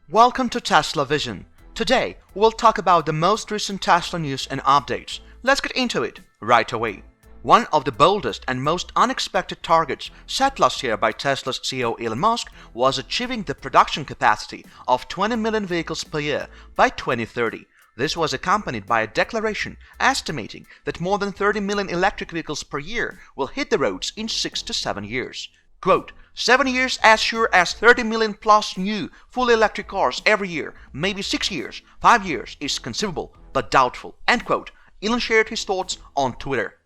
Welcome to Tesla Vision. Today, we'll talk about the most recent Tesla news and updates. Let's get into it right away. One of the boldest and most unexpected targets set last year by Tesla's CEO Elon Musk was achieving the production capacity of 20 million vehicles per year by 2030. This was accompanied by a declaration estimating that more than 30 million electric vehicles per year will hit the roads in 6 to 7 years. Quote, 7 years as sure as 30 million plus new fully electric cars every year, maybe 6 years, 5 years is conceivable but doubtful, end quote. Elon shared his thoughts on Twitter.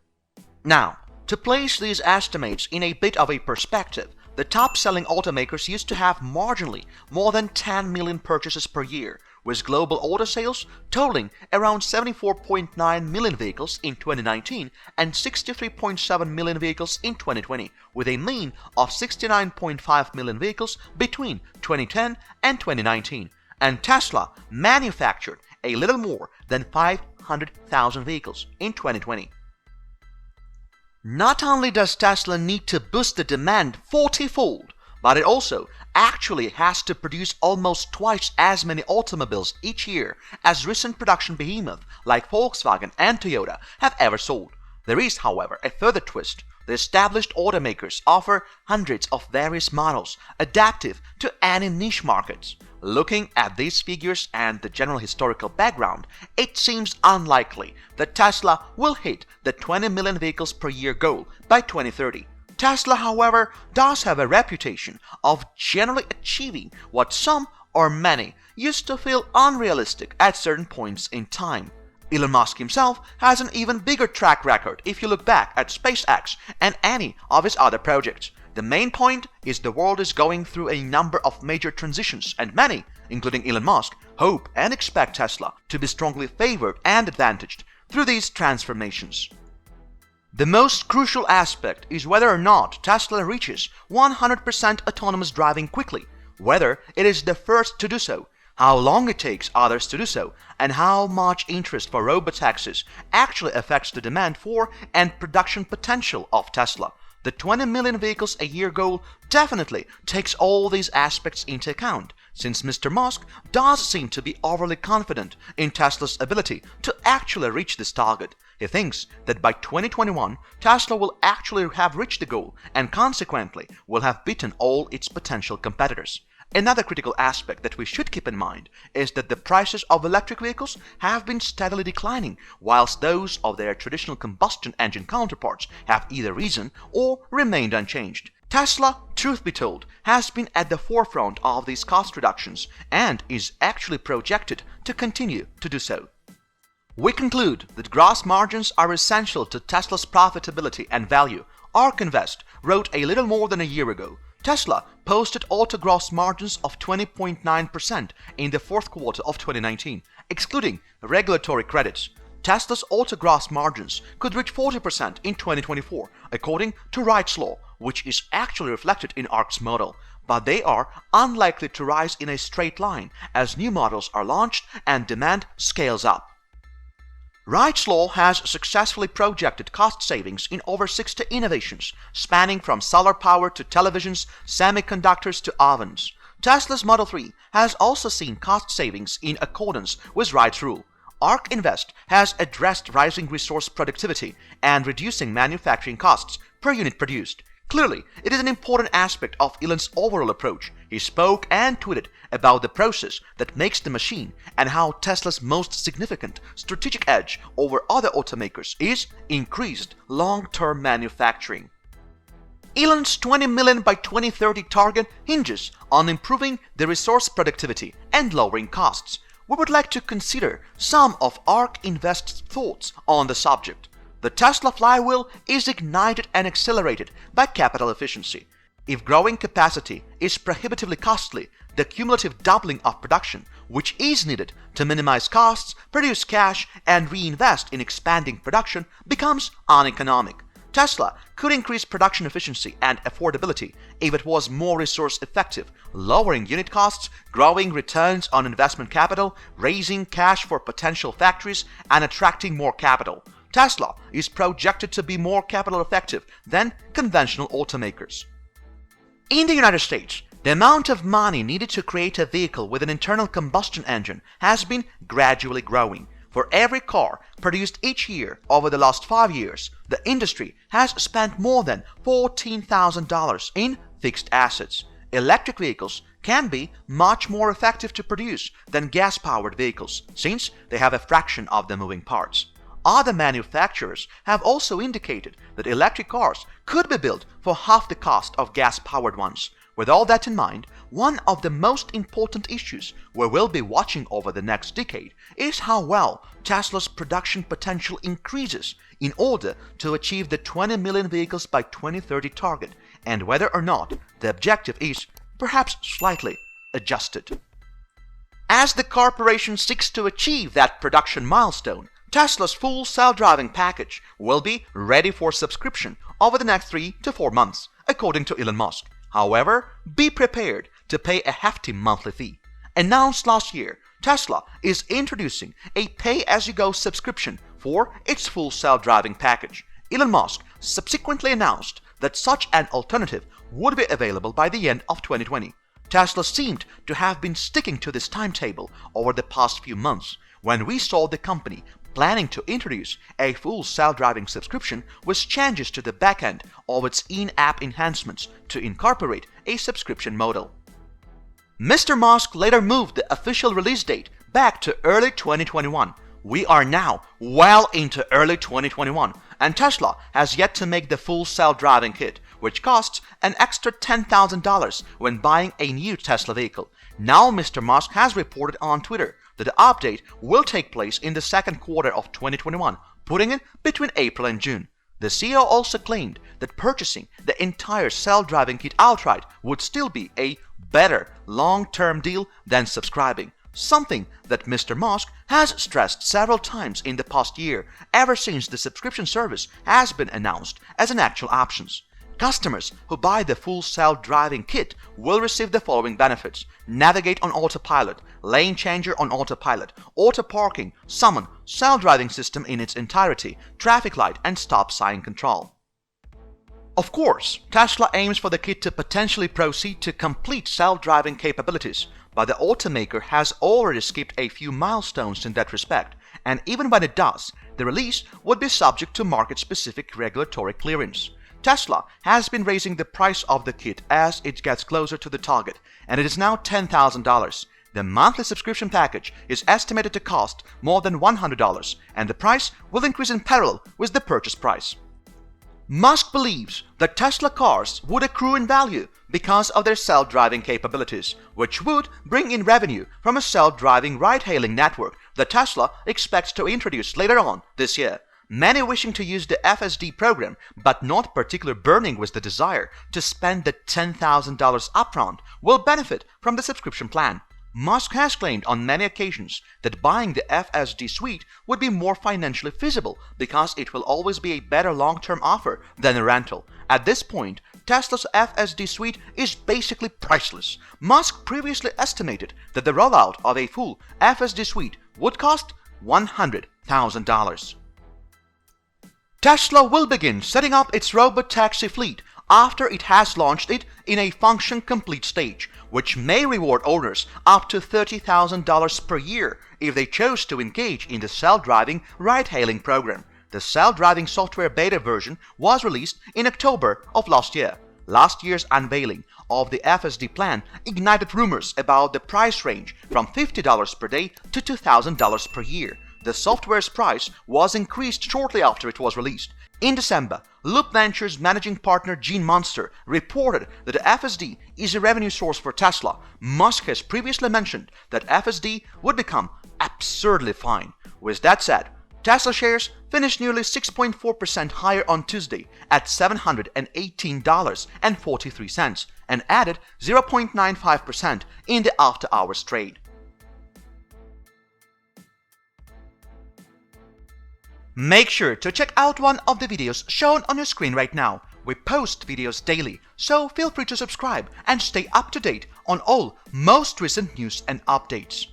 Now, to place these estimates in a bit of a perspective, the top-selling automakers used to have marginally more than 10 million purchases per year, with global auto sales totaling around 74.9 million vehicles in 2019 and 63.7 million vehicles in 2020, with a mean of 69.5 million vehicles between 2010 and 2019. And Tesla manufactured a little more than 500,000 vehicles in 2020. Not only does Tesla need to boost the demand 40-fold, but it also actually has to produce almost twice as many automobiles each year as recent production behemoths like Volkswagen and Toyota have ever sold. There is, however, a further twist. The established automakers offer hundreds of various models adaptive to any niche markets. Looking at these figures and the general historical background, it seems unlikely that Tesla will hit the 20 million vehicles per year goal by 2030. Tesla, however, does have a reputation of generally achieving what some or many used to feel unrealistic at certain points in time. Elon Musk himself has an even bigger track record if you look back at SpaceX and any of his other projects. The main point is the world is going through a number of major transitions, and many, including Elon Musk, hope and expect Tesla to be strongly favored and advantaged through these transformations. The most crucial aspect is whether or not Tesla reaches 100% autonomous driving quickly, whether it is the first to do so, how long it takes others to do so, and how much interest for robotaxis actually affects the demand for and production potential of Tesla. The 20 million vehicles a year goal definitely takes all these aspects into account, since Mr. Musk does seem to be overly confident in Tesla's ability to actually reach this target. He thinks that by 2021, Tesla will actually have reached the goal and consequently will have beaten all its potential competitors. Another critical aspect that we should keep in mind is that the prices of electric vehicles have been steadily declining, whilst those of their traditional combustion engine counterparts have either risen or remained unchanged. Tesla, truth be told, has been at the forefront of these cost reductions and is actually projected to continue to do so. We conclude that gross margins are essential to Tesla's profitability and value. ARK Invest wrote a little more than a year ago, Tesla posted auto gross margins of 20.9% in the fourth quarter of 2019, excluding regulatory credits. Tesla's auto gross margins could reach 40% in 2024, according to Wright's Law, which is actually reflected in ARK's model, but they are unlikely to rise in a straight line as new models are launched and demand scales up. Wright's Law has successfully projected cost savings in over 60 innovations, spanning from solar power to televisions, semiconductors to ovens. Tesla's Model 3 has also seen cost savings in accordance with Wright's rule. ARK Invest has addressed rising resource productivity and reducing manufacturing costs per unit produced. Clearly, it is an important aspect of Elon's overall approach. He spoke and tweeted about the process that makes the machine and how Tesla's most significant strategic edge over other automakers is increased long-term manufacturing. Elon's 20 million by 2030 target hinges on improving the resource productivity and lowering costs. We would like to consider some of ARK Invest's thoughts on the subject. The Tesla flywheel is ignited and accelerated by capital efficiency. If growing capacity is prohibitively costly, the cumulative doubling of production, which is needed to minimize costs, produce cash, and reinvest in expanding production, becomes uneconomic. Tesla could increase production efficiency and affordability if it was more resource effective, lowering unit costs, growing returns on investment capital, raising cash for potential factories, and attracting more capital. Tesla is projected to be more capital effective than conventional automakers. In the United States, The amount of money needed to create a vehicle with an internal combustion engine has been gradually growing. For every car produced each year over the last 5 years, the industry has spent more than $14,000 in fixed assets. Electric vehicles can be much more effective to produce than gas-powered vehicles, since they have a fraction of the moving parts. Other manufacturers have also indicated that electric cars could be built for half the cost of gas-powered ones. With all that in mind, one of the most important issues we will be watching over the next decade is how well Tesla's production potential increases in order to achieve the 20 million vehicles by 2030 target, and whether or not the objective is perhaps slightly adjusted. As the corporation seeks to achieve that production milestone, Tesla's full self-driving package will be ready for subscription over the next 3 to 4 months, according to Elon Musk. However, be prepared to pay a hefty monthly fee. Announced last year, Tesla is introducing a pay-as-you-go subscription for its full self-driving package. Elon Musk subsequently announced that such an alternative would be available by the end of 2020. Tesla seemed to have been sticking to this timetable over the past few months, when we saw the company planning to introduce a full self-driving subscription with changes to the backend of its in-app enhancements to incorporate a subscription model. Mr. Musk later moved the official release date back to early 2021. We are now well into early 2021, and Tesla has yet to make the full self-driving kit, which costs an extra $10,000 when buying a new Tesla vehicle. Now Mr. Musk has reported on Twitter that the update will take place in the second quarter of 2021, putting it between April and June. The CEO also claimed that purchasing the entire self-driving kit outright would still be a better long-term deal than subscribing, something that Mr. Musk has stressed several times in the past year, ever since the subscription service has been announced as an actual option. Customers who buy the full self-driving kit will receive the following benefits: navigate on autopilot, lane changer on autopilot, auto parking, summon, self-driving system in its entirety, traffic light and stop sign control. Of course, Tesla aims for the kit to potentially proceed to complete self-driving capabilities, but the automaker has already skipped a few milestones in that respect, and even when it does, the release would be subject to market-specific regulatory clearance. Tesla has been raising the price of the kit as it gets closer to the target, and it is now $10,000. The monthly subscription package is estimated to cost more than $100, and the price will increase in parallel with the purchase price. Musk believes that Tesla cars would accrue in value because of their self-driving capabilities, which would bring in revenue from a self-driving ride-hailing network that Tesla expects to introduce later on this year. Many wishing to use the FSD program but not particularly burning with the desire to spend the $10,000 upfront will benefit from the subscription plan. Musk has claimed on many occasions that buying the FSD suite would be more financially feasible because it will always be a better long-term offer than a rental. At this point, Tesla's FSD suite is basically priceless. Musk previously estimated that the rollout of a full FSD suite would cost $100,000. Tesla will begin setting up its robotaxi fleet after it has launched it in a function-complete stage, which may reward owners up to $30,000 per year if they chose to engage in the self-driving ride-hailing program. The self-driving software beta version was released in October of last year. Last year's unveiling of the FSD plan ignited rumors about the price range from $50 per day to $2,000 per year. The software's price was increased shortly after it was released. In December, Loop Ventures managing partner Gene Munster reported that the FSD is a revenue source for Tesla. Musk has previously mentioned that FSD would become absurdly fine. With that said, Tesla shares finished nearly 6.4% higher on Tuesday at $718.43 and added 0.95% in the after-hours trade. Make sure to check out one of the videos shown on your screen right now. We post videos daily, so feel free to subscribe and stay up to date on all most recent news and updates.